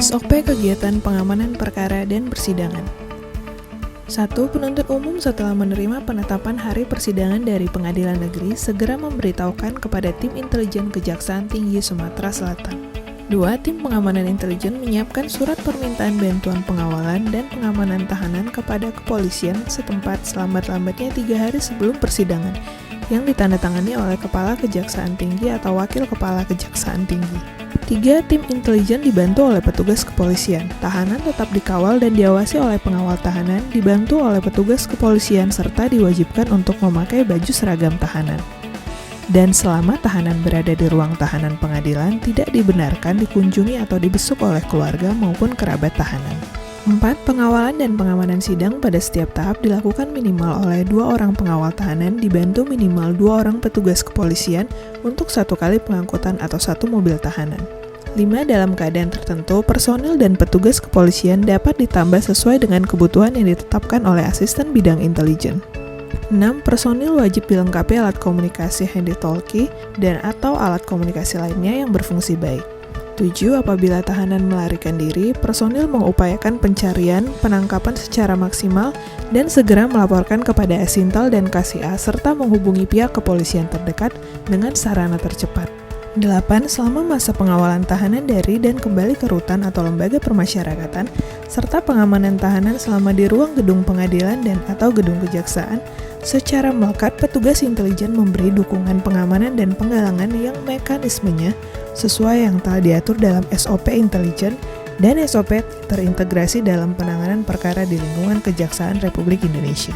SOP Kegiatan Pengamanan Perkara dan Persidangan. 1. Penuntut umum setelah menerima penetapan hari persidangan dari Pengadilan Negeri segera memberitahukan kepada tim intelijen Kejaksaan Tinggi Sumatera Selatan. 2. Tim pengamanan intelijen menyiapkan surat permintaan bantuan pengawalan dan pengamanan tahanan kepada kepolisian setempat selambat-lambatnya 3 hari sebelum persidangan yang ditandatangani oleh Kepala Kejaksaan Tinggi atau Wakil Kepala Kejaksaan Tinggi. 3. Tim intelijen dibantu oleh petugas kepolisian. Tahanan tetap dikawal dan diawasi oleh pengawal tahanan, dibantu oleh petugas kepolisian serta diwajibkan untuk memakai baju seragam tahanan. Dan selama tahanan berada di ruang tahanan pengadilan, tidak dibenarkan dikunjungi atau dibesuk oleh keluarga maupun kerabat tahanan. 4. Pengawalan dan pengamanan sidang pada setiap tahap dilakukan minimal oleh 2 orang pengawal tahanan dibantu minimal 2 orang petugas kepolisian untuk 1 kali pengangkutan atau 1 mobil tahanan. 5. Dalam keadaan tertentu, personil dan petugas kepolisian dapat ditambah sesuai dengan kebutuhan yang ditetapkan oleh asisten bidang intelijen. 6. Personil wajib dilengkapi alat komunikasi handy-talkie dan atau alat komunikasi lainnya yang berfungsi baik. 7. Apabila tahanan melarikan diri, personil mengupayakan pencarian, penangkapan secara maksimal, dan segera melaporkan kepada Asintel dan KSA serta menghubungi pihak kepolisian terdekat dengan sarana tercepat. 8. Selama masa pengawalan tahanan dari dan kembali ke rutan atau lembaga permasyarakatan, serta pengamanan tahanan selama di ruang gedung pengadilan dan atau gedung kejaksaan, secara melekat petugas intelijen memberi dukungan pengamanan dan penggalangan yang mekanismenya sesuai yang telah diatur dalam SOP intelijen dan SOP terintegrasi dalam penanganan perkara di lingkungan Kejaksaan Republik Indonesia.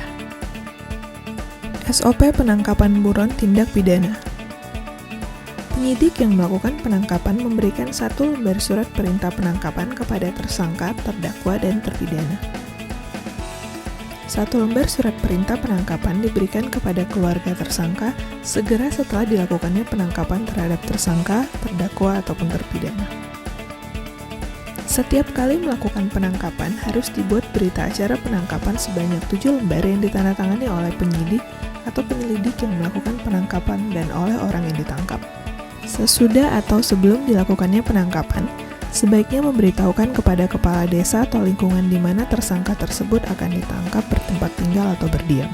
SOP penangkapan buron tindak pidana. Penyidik yang melakukan penangkapan memberikan 1 lembar surat perintah penangkapan kepada tersangka, terdakwa, dan terpidana. 1 lembar surat perintah penangkapan diberikan kepada keluarga tersangka segera setelah dilakukannya penangkapan terhadap tersangka, terdakwa, ataupun terpidana. Setiap kali melakukan penangkapan harus dibuat berita acara penangkapan sebanyak 7 lembar yang ditandatangani oleh penyidik atau penyelidik yang melakukan penangkapan dan oleh orang yang ditangkap. Sesudah atau sebelum dilakukannya penangkapan, sebaiknya memberitahukan kepada kepala desa atau lingkungan di mana tersangka tersebut akan ditangkap bertempat tinggal atau berdiam.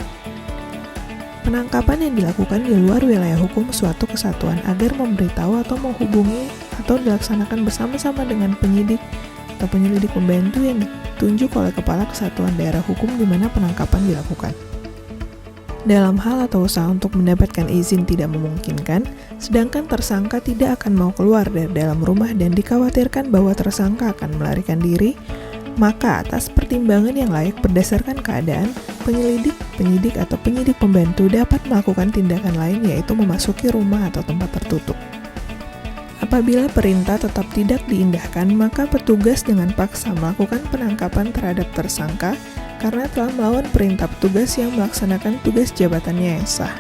Penangkapan yang dilakukan di luar wilayah hukum suatu kesatuan agar memberitahu atau menghubungi atau dilaksanakan bersama-sama dengan penyidik atau penyelidik pembantu yang ditunjuk oleh kepala kesatuan daerah hukum di mana penangkapan dilakukan. Dalam hal atau usaha untuk mendapatkan izin tidak memungkinkan, sedangkan tersangka tidak akan mau keluar dari dalam rumah dan dikhawatirkan bahwa tersangka akan melarikan diri, maka atas pertimbangan yang layak berdasarkan keadaan, penyelidik, penyidik, atau penyidik pembantu dapat melakukan tindakan lain yaitu memasuki rumah atau tempat tertutup. Apabila perintah tetap tidak diindahkan, maka petugas dengan paksa melakukan penangkapan terhadap tersangka karena telah melawan perintah petugas yang melaksanakan tugas jabatannya yang sah.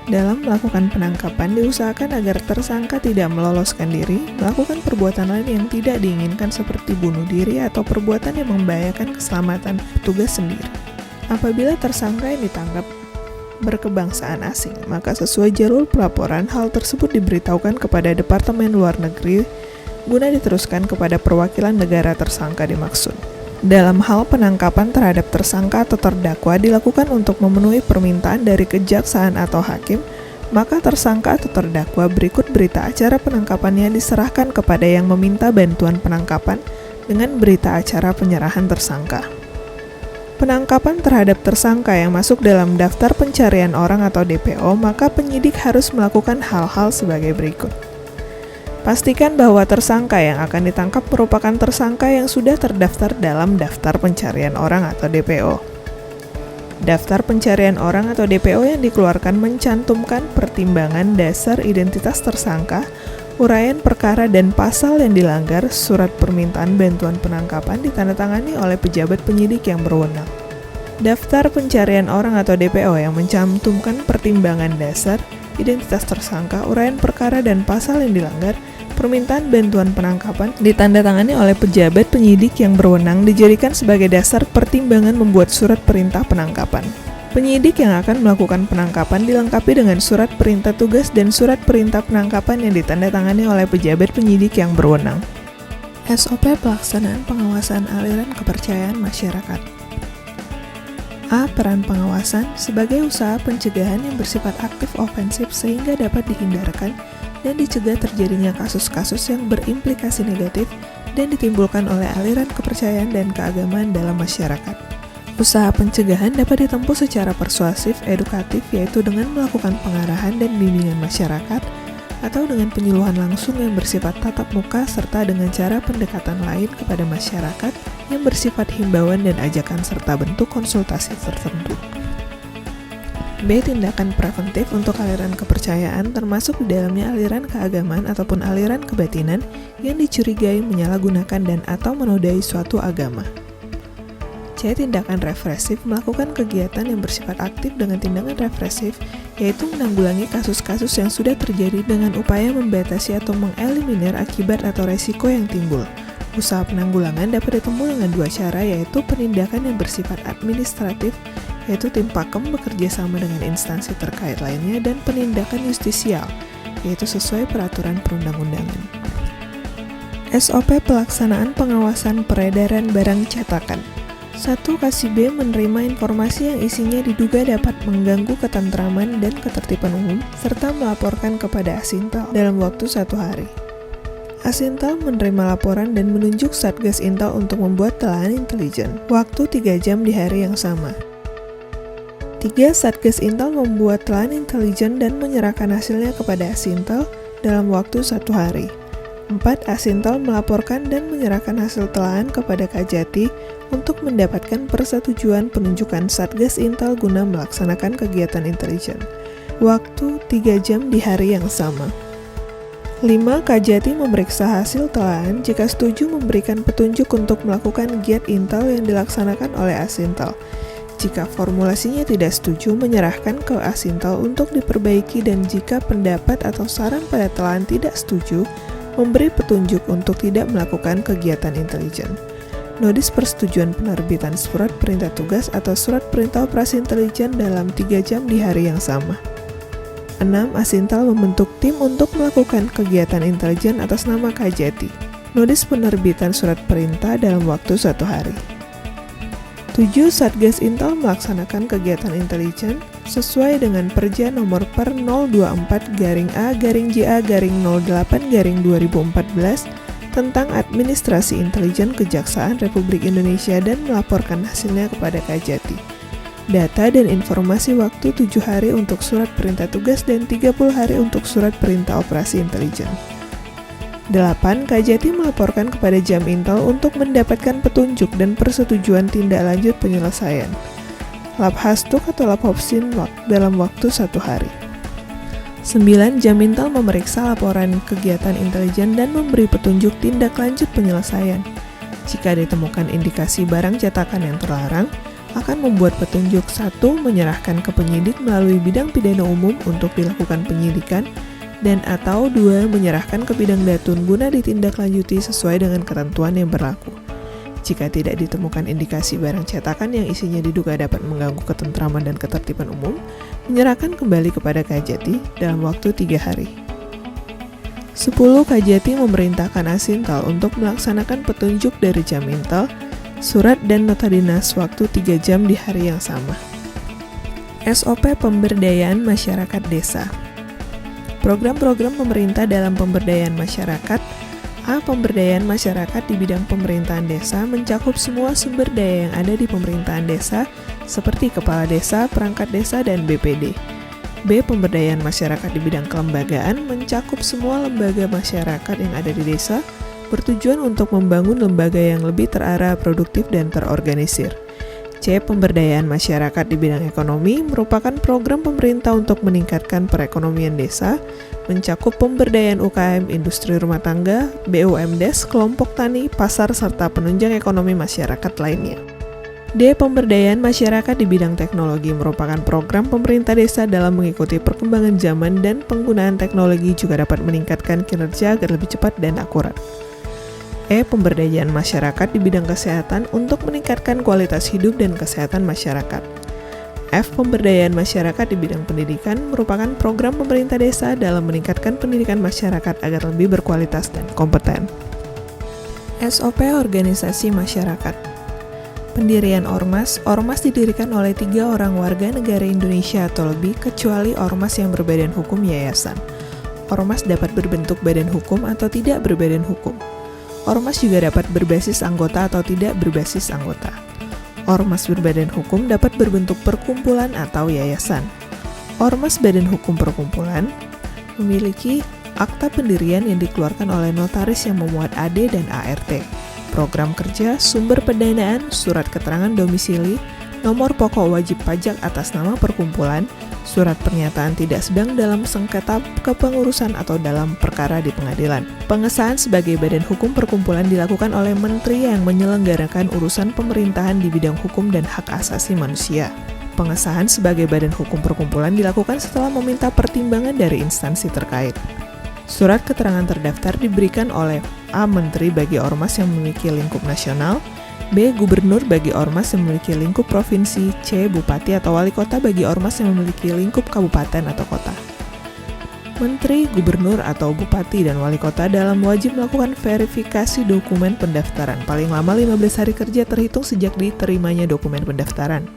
Dalam melakukan penangkapan, diusahakan agar tersangka tidak meloloskan diri, melakukan perbuatan lain yang tidak diinginkan seperti bunuh diri atau perbuatan yang membahayakan keselamatan petugas sendiri. Apabila tersangka yang ditangkap berkebangsaan asing, maka sesuai jalur pelaporan, hal tersebut diberitahukan kepada Departemen Luar Negeri guna diteruskan kepada perwakilan negara tersangka dimaksud. Dalam hal penangkapan terhadap tersangka atau terdakwa dilakukan untuk memenuhi permintaan dari kejaksaan atau hakim, maka tersangka atau terdakwa berikut berita acara penangkapannya diserahkan kepada yang meminta bantuan penangkapan dengan berita acara penyerahan tersangka. Penangkapan terhadap tersangka yang masuk dalam daftar pencarian orang atau DPO, maka penyidik harus melakukan hal-hal sebagai berikut. Pastikan bahwa tersangka yang akan ditangkap merupakan tersangka yang sudah terdaftar dalam daftar pencarian orang atau DPO. Daftar pencarian orang atau DPO yang dikeluarkan mencantumkan pertimbangan dasar identitas tersangka, uraian perkara dan pasal yang dilanggar, surat permintaan bantuan penangkapan ditandatangani oleh pejabat penyidik yang berwenang. Daftar pencarian orang atau DPO yang mencantumkan pertimbangan dasar, identitas tersangka, uraian perkara dan pasal yang dilanggar, permintaan bantuan penangkapan ditandatangani oleh pejabat penyidik yang berwenang dijadikan sebagai dasar pertimbangan membuat surat perintah penangkapan. Penyidik yang akan melakukan penangkapan dilengkapi dengan surat perintah tugas dan surat perintah penangkapan yang ditandatangani oleh pejabat penyidik yang berwenang. SOP pelaksanaan pengawasan aliran kepercayaan masyarakat. A. Peran pengawasan sebagai usaha pencegahan yang bersifat aktif ofensif sehingga dapat dihindarkan dan dicegah terjadinya kasus-kasus yang berimplikasi negatif dan ditimbulkan oleh aliran kepercayaan dan keagamaan dalam masyarakat. Usaha pencegahan dapat ditempuh secara persuasif, edukatif, yaitu dengan melakukan pengarahan dan bimbingan masyarakat, atau dengan penyuluhan langsung yang bersifat tatap muka serta dengan cara pendekatan lain kepada masyarakat yang bersifat himbauan dan ajakan serta bentuk konsultasi tertentu. B. Tindakan preventif untuk aliran kepercayaan termasuk di dalamnya aliran keagamaan ataupun aliran kebatinan yang dicurigai menyalahgunakan dan atau menodai suatu agama. C. Tindakan represif melakukan kegiatan yang bersifat aktif dengan tindakan represif, yaitu menanggulangi kasus-kasus yang sudah terjadi dengan upaya membatasi atau mengeliminir akibat atau resiko yang timbul. Usaha penanggulangan dapat ditempuh dengan dua cara, yaitu penindakan yang bersifat administratif, yaitu tim pakem bekerja sama dengan instansi terkait lainnya, dan penindakan justisial, yaitu sesuai peraturan perundang-undangan. SOP pelaksanaan pengawasan peredaran barang cetakan. 1. Kasih B menerima informasi yang isinya diduga dapat mengganggu ketentraman dan ketertiban umum, serta melaporkan kepada Asintel dalam waktu 1 hari. Asintel menerima laporan dan menunjuk Satgas Intel untuk membuat telahan intelijen, waktu 3 jam di hari yang sama. 3. Satgas Intel membuat telahan intelijen dan menyerahkan hasilnya kepada Asintel dalam waktu 1 hari. 4. Asintel melaporkan dan menyerahkan hasil telahan kepada Kajati untuk mendapatkan persetujuan penunjukan Satgas Intel guna melaksanakan kegiatan intelijen. Waktu 3 jam di hari yang sama. 5. Kajati memeriksa hasil telahan jika setuju memberikan petunjuk untuk melakukan giat Intel yang dilaksanakan oleh Asintel. Jika formulasinya tidak setuju, menyerahkan ke Asintel untuk diperbaiki, dan jika pendapat atau saran pada telahan tidak setuju, memberi petunjuk untuk tidak melakukan kegiatan intelijen. Nodis persetujuan penerbitan surat perintah tugas atau surat perintah operasi intelijen dalam 3 jam di hari yang sama. 6. Asintel membentuk tim untuk melakukan kegiatan intelijen atas nama Kajati. Nodis penerbitan surat perintah dalam waktu 1 hari. 7. Satgas Intel melaksanakan kegiatan intelijen sesuai dengan Perja nomor per 024-A-JA-08-2014 tentang Administrasi Intelijen Kejaksaan Republik Indonesia dan melaporkan hasilnya kepada Kajati. Data dan informasi waktu 7 hari untuk surat perintah tugas dan 30 hari untuk surat perintah operasi intelijen. 8. Kajati melaporkan kepada Jam Intel untuk mendapatkan petunjuk dan persetujuan tindak lanjut penyelesaian. Lab Hastuk atau Lab Hopsin dalam waktu 1 hari. 9. Jam Intel memeriksa laporan kegiatan intelijen dan memberi petunjuk tindak lanjut penyelesaian. Jika ditemukan indikasi barang cetakan yang terlarang, akan membuat petunjuk 1. Menyerahkan ke penyidik melalui bidang pidana umum untuk dilakukan penyidikan, dan atau 2. Menyerahkan ke bidang datun guna ditindaklanjuti sesuai dengan ketentuan yang berlaku. Jika tidak ditemukan indikasi barang cetakan yang isinya diduga dapat mengganggu ketentraman dan ketertiban umum, menyerahkan kembali kepada Kajati dalam waktu 3 hari. 10. Kajati memerintahkan Asintel untuk melaksanakan petunjuk dari Jam Intel, surat dan nota dinas waktu 3 jam di hari yang sama. SOP pemberdayaan masyarakat desa. Program-program pemerintah dalam pemberdayaan masyarakat. A. Pemberdayaan masyarakat di bidang pemerintahan desa mencakup semua sumber daya yang ada di pemerintahan desa, seperti kepala desa, perangkat desa, dan BPD. B. Pemberdayaan masyarakat di bidang kelembagaan mencakup semua lembaga masyarakat yang ada di desa, bertujuan untuk membangun lembaga yang lebih terarah, produktif, dan terorganisir. C. Pemberdayaan masyarakat di bidang ekonomi merupakan program pemerintah untuk meningkatkan perekonomian desa, mencakup pemberdayaan UKM, industri rumah tangga, BUMDes, kelompok tani, pasar, serta penunjang ekonomi masyarakat lainnya. D. Pemberdayaan masyarakat di bidang teknologi merupakan program pemerintah desa dalam mengikuti perkembangan zaman, dan penggunaan teknologi juga dapat meningkatkan kinerja agar lebih cepat dan akurat. E. Pemberdayaan masyarakat di bidang kesehatan untuk meningkatkan kualitas hidup dan kesehatan masyarakat. F. Pemberdayaan masyarakat di bidang pendidikan merupakan program pemerintah desa dalam meningkatkan pendidikan masyarakat agar lebih berkualitas dan kompeten. SOP Organisasi Masyarakat. Pendirian Ormas didirikan oleh 3 orang warga negara Indonesia atau lebih kecuali Ormas yang berbadan hukum yayasan. Ormas dapat berbentuk badan hukum atau tidak berbadan hukum. Ormas juga dapat berbasis anggota atau tidak berbasis anggota. Ormas berbadan hukum dapat berbentuk perkumpulan atau yayasan. Ormas badan hukum perkumpulan memiliki akta pendirian yang dikeluarkan oleh notaris yang memuat AD dan ART, program kerja, sumber pendanaan, surat keterangan domisili, nomor pokok wajib pajak atas nama perkumpulan, surat pernyataan tidak sedang dalam sengketa kepengurusan atau dalam perkara di pengadilan. Pengesahan sebagai badan hukum perkumpulan dilakukan oleh menteri yang menyelenggarakan urusan pemerintahan di bidang hukum dan hak asasi manusia. Pengesahan sebagai badan hukum perkumpulan dilakukan setelah meminta pertimbangan dari instansi terkait. Surat keterangan terdaftar diberikan oleh A. Menteri bagi ormas yang memiliki lingkup nasional, B. Gubernur bagi ormas yang memiliki lingkup provinsi, C. Bupati atau wali kota bagi ormas yang memiliki lingkup kabupaten atau kota. Menteri, gubernur, atau bupati dan wali kota dalam wajib melakukan verifikasi dokumen pendaftaran paling lama 15 hari kerja terhitung sejak diterimanya dokumen pendaftaran.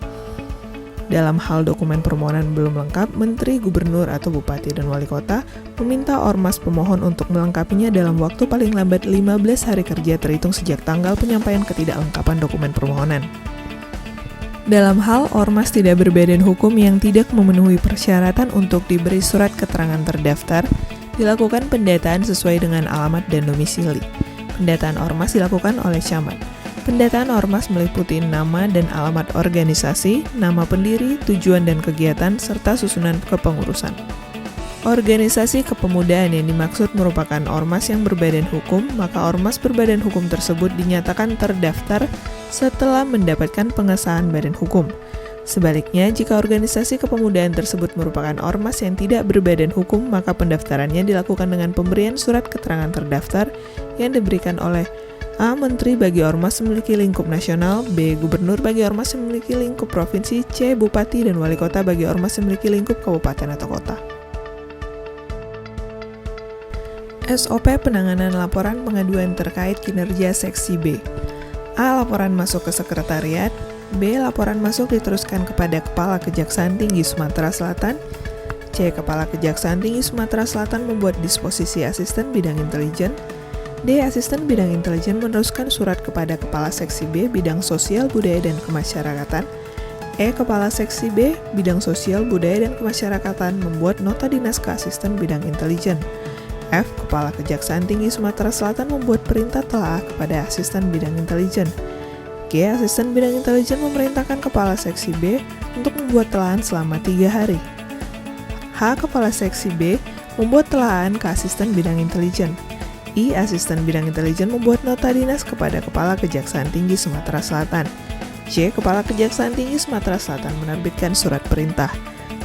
Dalam hal dokumen permohonan belum lengkap, Menteri, Gubernur, atau Bupati dan Wali Kota meminta ormas pemohon untuk melengkapinya dalam waktu paling lambat 15 hari kerja terhitung sejak tanggal penyampaian ketidaklengkapan dokumen permohonan. Dalam hal ormas tidak berbadan hukum yang tidak memenuhi persyaratan untuk diberi surat keterangan terdaftar, dilakukan pendataan sesuai dengan alamat dan domisili. Pendataan ormas dilakukan oleh camat. Pendataan ormas meliputi nama dan alamat organisasi, nama pendiri, tujuan dan kegiatan, serta susunan kepengurusan. Organisasi kepemudaan yang dimaksud merupakan ormas yang berbadan hukum, maka ormas berbadan hukum tersebut dinyatakan terdaftar setelah mendapatkan pengesahan badan hukum. Sebaliknya, jika organisasi kepemudaan tersebut merupakan ormas yang tidak berbadan hukum, maka pendaftarannya dilakukan dengan pemberian surat keterangan terdaftar yang diberikan oleh A. Menteri bagi ormas memiliki lingkup nasional, B. Gubernur bagi ormas yang memiliki lingkup provinsi, C. Bupati dan wali kota bagi ormas yang memiliki lingkup kabupaten atau kota. SOP penanganan laporan pengaduan terkait kinerja seksi B. A. Laporan masuk ke sekretariat, B. Laporan masuk diteruskan kepada Kepala Kejaksaan Tinggi Sumatera Selatan, C. Kepala Kejaksaan Tinggi Sumatera Selatan membuat disposisi asisten bidang intelijen, D. Asisten bidang intelijen meneruskan surat kepada Kepala Seksi B bidang sosial, budaya, dan kemasyarakatan. E. Kepala Seksi B bidang sosial, budaya, dan kemasyarakatan membuat nota dinas ke asisten bidang intelijen. F. Kepala Kejaksaan Tinggi Sumatera Selatan membuat perintah telaah kepada asisten bidang intelijen. G. Asisten bidang intelijen memerintahkan Kepala Seksi B untuk membuat telahan selama 3 hari. H. Kepala Seksi B membuat telahan ke asisten bidang intelijen. I. Asisten bidang intelijen membuat nota dinas kepada Kepala Kejaksaan Tinggi Sumatera Selatan. J. Kepala Kejaksaan Tinggi Sumatera Selatan menerbitkan surat perintah.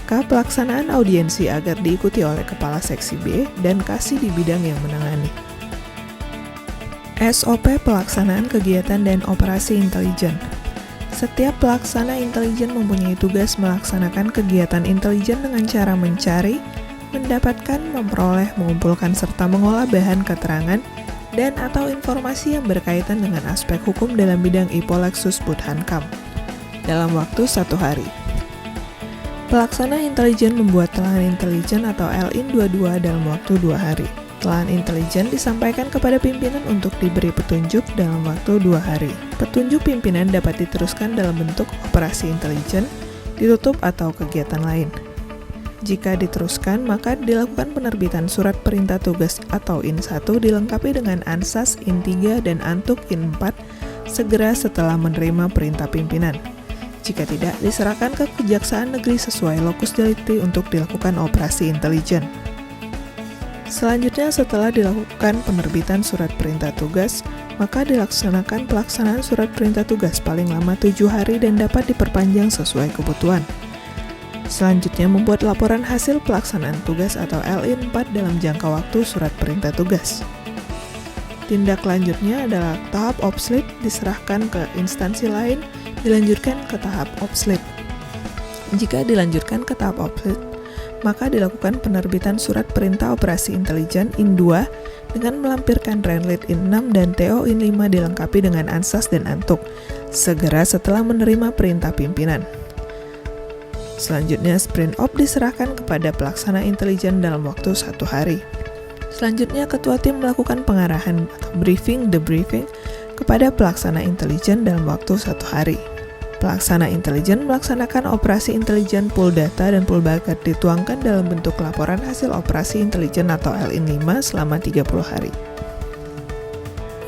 K. Pelaksanaan audiensi agar diikuti oleh Kepala Seksi B dan kasih di bidang yang menangani. SOP pelaksanaan kegiatan dan operasi intelijen. Setiap pelaksana intelijen mempunyai tugas melaksanakan kegiatan intelijen dengan cara mencari, mendapatkan, memperoleh, mengumpulkan, serta mengolah bahan keterangan dan atau informasi yang berkaitan dengan aspek hukum dalam bidang Ipolexus Budhankam dalam waktu 1 hari. Pelaksana intelijen membuat telahan intelijen atau LIN-22 dalam waktu 2 hari. Telahan intelijen disampaikan kepada pimpinan untuk diberi petunjuk dalam waktu 2 hari. Petunjuk pimpinan dapat diteruskan dalam bentuk operasi intelijen, ditutup atau kegiatan lain. Jika diteruskan, maka dilakukan penerbitan surat perintah tugas atau IN1 dilengkapi dengan ANSAS, IN3, dan ANTUK IN4 segera setelah menerima perintah pimpinan. Jika tidak, diserahkan ke Kejaksaan Negeri sesuai lokus delikti untuk dilakukan operasi intelijen. Selanjutnya, setelah dilakukan penerbitan surat perintah tugas, maka dilaksanakan pelaksanaan surat perintah tugas paling lama 7 hari dan dapat diperpanjang sesuai kebutuhan. Selanjutnya, membuat laporan hasil pelaksanaan tugas atau LIN4 dalam jangka waktu surat perintah tugas. Tindak lanjutnya adalah tahap obslit diserahkan ke instansi lain, dilanjutkan ke tahap obslit. Jika dilanjutkan ke tahap obslit, maka dilakukan penerbitan Surat Perintah Operasi Intelijen IN2 dengan melampirkan Renlit IN6 dan TO IN5 dilengkapi dengan ansas dan antuk, segera setelah menerima perintah pimpinan. Selanjutnya, sprint op diserahkan kepada pelaksana intelijen dalam waktu 1 hari. Selanjutnya, ketua tim melakukan pengarahan atau debriefing kepada pelaksana intelijen dalam waktu 1 hari. Pelaksana intelijen melaksanakan operasi intelijen pool data dan pool bakat dituangkan dalam bentuk laporan hasil operasi intelijen atau LIN5 selama 30 hari.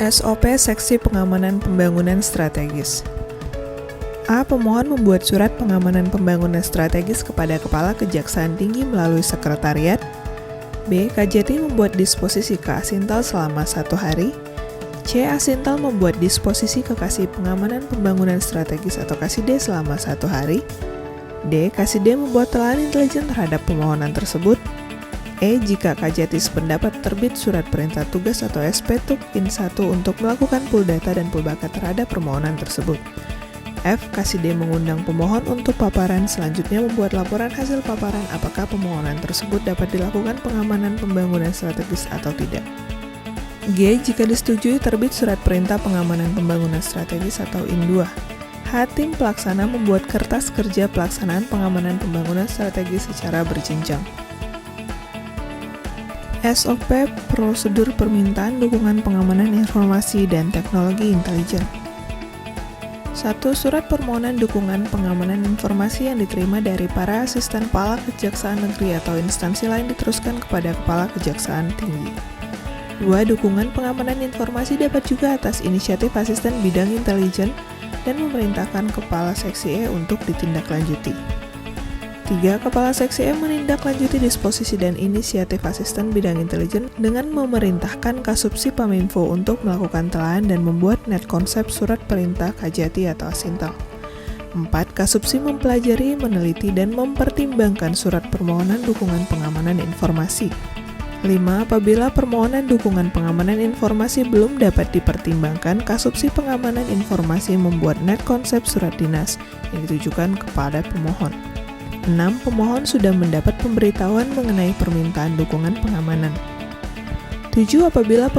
SOP Seksi Pengamanan Pembangunan Strategis. A. Pemohon membuat surat pengamanan pembangunan strategis kepada Kepala Kejaksaan Tinggi melalui Sekretariat. B. KJT membuat disposisi ke Asintel selama 1 hari. C. Asintel membuat disposisi ke Kasih Pengamanan Pembangunan Strategis atau KASID selama 1 hari. D. KASID membuat telaan intelijen terhadap permohonan tersebut. E. Jika KJT sependapat terbit surat perintah tugas atau SP-TUK IN1 untuk melakukan pool data dan pool bakat terhadap permohonan tersebut. F. KASID mengundang pemohon untuk paparan, selanjutnya membuat laporan hasil paparan apakah permohonan tersebut dapat dilakukan pengamanan pembangunan strategis atau tidak. G. Jika disetujui terbit surat perintah pengamanan pembangunan strategis atau IN2. H. Tim pelaksana membuat kertas kerja pelaksanaan pengamanan pembangunan strategis secara berjenjang. SOP Prosedur Permintaan Dukungan Pengamanan Informasi dan Teknologi Intelijen. 1. Surat permohonan dukungan pengamanan informasi yang diterima dari para asisten Kepala Kejaksaan Negeri atau instansi lain diteruskan kepada Kepala Kejaksaan Tinggi. 2. Dukungan pengamanan informasi dapat juga atas inisiatif asisten bidang intelijen dan memerintahkan Kepala Seksi E untuk ditindaklanjuti. 3. Kepala Seksi E menindaklanjuti disposisi dan inisiatif asisten bidang intelijen dengan memerintahkan Kasubsi Paminfo untuk melakukan telahan dan membuat net konsep surat perintah KJT atau Asintel. 4. Kasubsi mempelajari, meneliti, dan mempertimbangkan surat permohonan dukungan pengamanan informasi. 5. Apabila permohonan dukungan pengamanan informasi belum dapat dipertimbangkan, Kasubsi Pengamanan Informasi membuat net konsep surat dinas yang ditujukan kepada pemohon. 6. Pemohon sudah mendapat pemberitahuan mengenai permintaan dukungan pengamanan. 7. Apabila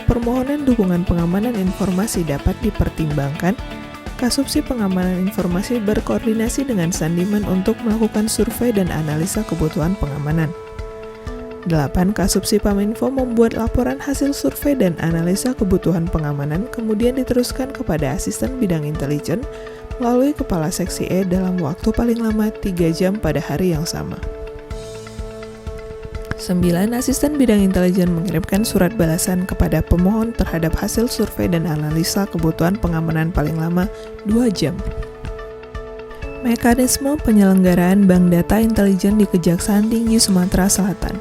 permohonan dukungan pengamanan informasi dapat dipertimbangkan, Kasubsi Pengamanan Informasi berkoordinasi dengan Sandiman untuk melakukan survei dan analisa kebutuhan pengamanan. 8. Kasubsi Paminfo membuat laporan hasil survei dan analisa kebutuhan pengamanan, kemudian diteruskan kepada asisten bidang intelijen melalui Kepala Seksi E dalam waktu paling lama 3 jam pada hari yang sama. 9. Asisten bidang intelijen mengirimkan surat balasan kepada pemohon terhadap hasil survei dan analisa kebutuhan pengamanan paling lama 2 jam. Mekanisme penyelenggaraan Bank Data Intelijen di Kejaksaan Tinggi Sumatera Selatan.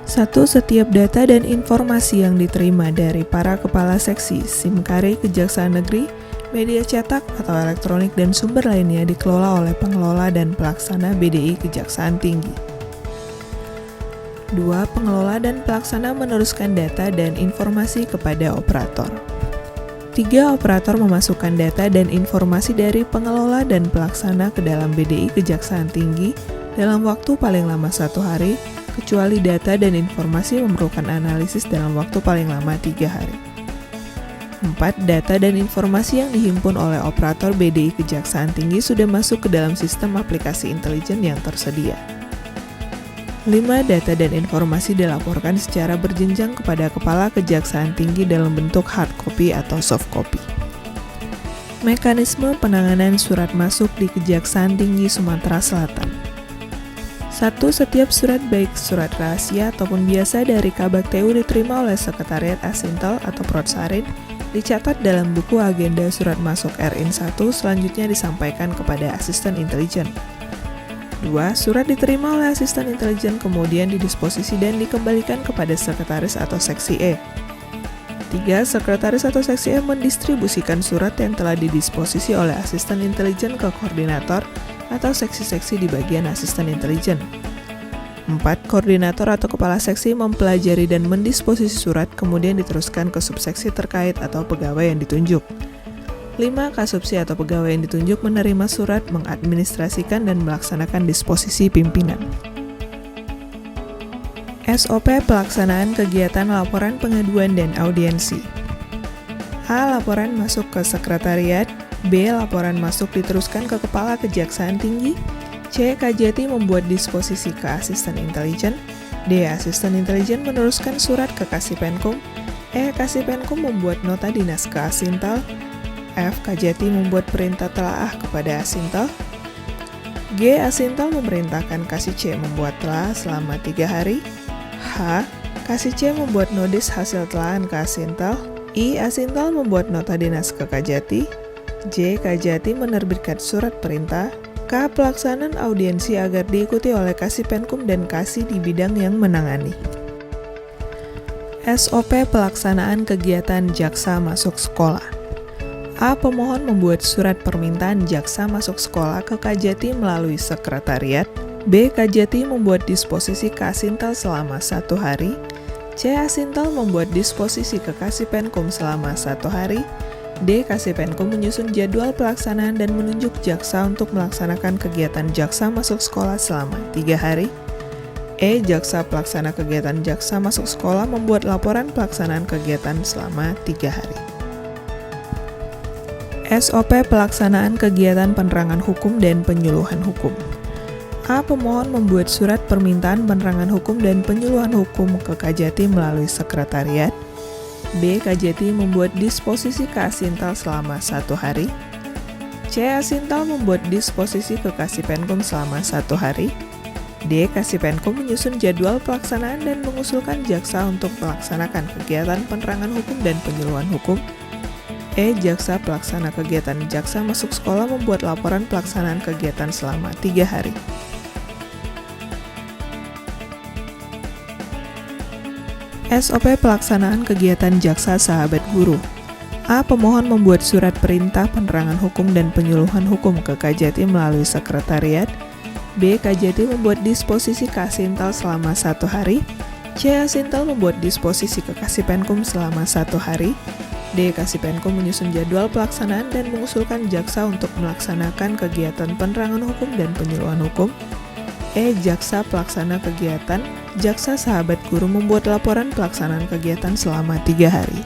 1. Setiap data dan informasi yang diterima dari para kepala seksi, SIMKARI Kejaksaan Negeri, media cetak atau elektronik dan sumber lainnya dikelola oleh pengelola dan pelaksana BDI Kejaksaan Tinggi. 2. Pengelola dan pelaksana meneruskan data dan informasi kepada operator. 3. Operator memasukkan data dan informasi dari pengelola dan pelaksana ke dalam BDI Kejaksaan Tinggi dalam waktu paling lama 1 hari, kecuali data dan informasi memerlukan analisis dalam waktu paling lama 3 hari. 4. Data dan informasi yang dihimpun oleh operator BDI Kejaksaan Tinggi sudah masuk ke dalam sistem aplikasi intelijen yang tersedia. 5. Data dan informasi dilaporkan secara berjenjang kepada Kepala Kejaksaan Tinggi dalam bentuk hard copy atau soft copy. Mekanisme penanganan surat masuk di Kejaksaan Tinggi Sumatera Selatan. 1. Setiap surat baik surat rahasia ataupun biasa dari Kabak TU diterima oleh Sekretariat Asintel atau Protsarin, dicatat dalam buku agenda surat masuk RIN1, selanjutnya disampaikan kepada asisten intelijen. 2. Surat diterima oleh asisten intelijen kemudian didisposisi dan dikembalikan kepada sekretaris atau seksi E. 3. Sekretaris atau seksi E mendistribusikan surat yang telah didisposisi oleh asisten intelijen ke koordinator atau seksi-seksi di bagian asisten intelijen. 4. Koordinator atau kepala seksi mempelajari dan mendisposisi surat kemudian diteruskan ke subseksi terkait atau pegawai yang ditunjuk. 5. Kasubsi atau pegawai yang ditunjuk menerima surat mengadministrasikan dan melaksanakan disposisi pimpinan. SOP pelaksanaan kegiatan laporan pengaduan dan audiensi. A. Laporan masuk ke sekretariat. B. Laporan masuk diteruskan ke Kepala Kejaksaan Tinggi. C. Kajati membuat disposisi ke Asisten Intelijen. D. Asisten Intelijen meneruskan surat ke Kasipenkum. E. Kasipenkum membuat nota dinas ke Asintel. F. Kajati membuat perintah telaah kepada Asintel. G. Asintel memerintahkan Kasih C membuat telaah selama 3 hari. H. Kasih C membuat nodis hasil telahan ke Asintel. I. Asintel membuat nota dinas ke Kajati. J. Kajati menerbitkan surat perintah. K. Pelaksanaan audiensi agar diikuti oleh Kasipenkum dan Kasih di bidang yang menangani. SOP pelaksanaan kegiatan jaksa masuk sekolah. A. Pemohon membuat surat permintaan jaksa masuk sekolah ke Kajati melalui sekretariat. B. Kajati membuat disposisi ke Asintel selama 1 hari. C. Asintel membuat disposisi ke Kasipenkum selama 1 hari. D. Kasipenkum menyusun jadwal pelaksanaan dan menunjuk jaksa untuk melaksanakan kegiatan jaksa masuk sekolah selama 3 hari. E. Jaksa pelaksana kegiatan jaksa masuk sekolah membuat laporan pelaksanaan kegiatan selama 3 hari. SOP pelaksanaan kegiatan penerangan hukum dan penyuluhan hukum. A. Pemohon membuat surat permintaan penerangan hukum dan penyuluhan hukum ke Kajati melalui sekretariat. B. Kajati membuat disposisi ke Asintel selama 1 hari. C. Asintel membuat disposisi ke Kasipenkum selama 1 hari. D. Kasipenkum menyusun jadwal pelaksanaan dan mengusulkan jaksa untuk melaksanakan kegiatan penerangan hukum dan penyuluhan hukum. E. Jaksa pelaksana kegiatan jaksa masuk sekolah membuat laporan pelaksanaan kegiatan selama 3 hari. SOP pelaksanaan kegiatan jaksa sahabat guru. A. Pemohon membuat surat perintah penerangan hukum dan penyuluhan hukum ke Kajati melalui sekretariat. B. Kajati membuat disposisi ke Asintel selama 1 hari. C. Asintel membuat disposisi ke Kasipenkum selama 1 hari. D. Kasipenkum menyusun jadwal pelaksanaan dan mengusulkan jaksa untuk melaksanakan kegiatan penerangan hukum dan penyuluhan hukum. E. Jaksa pelaksana kegiatan jaksa sahabat guru membuat laporan pelaksanaan kegiatan selama 3 hari.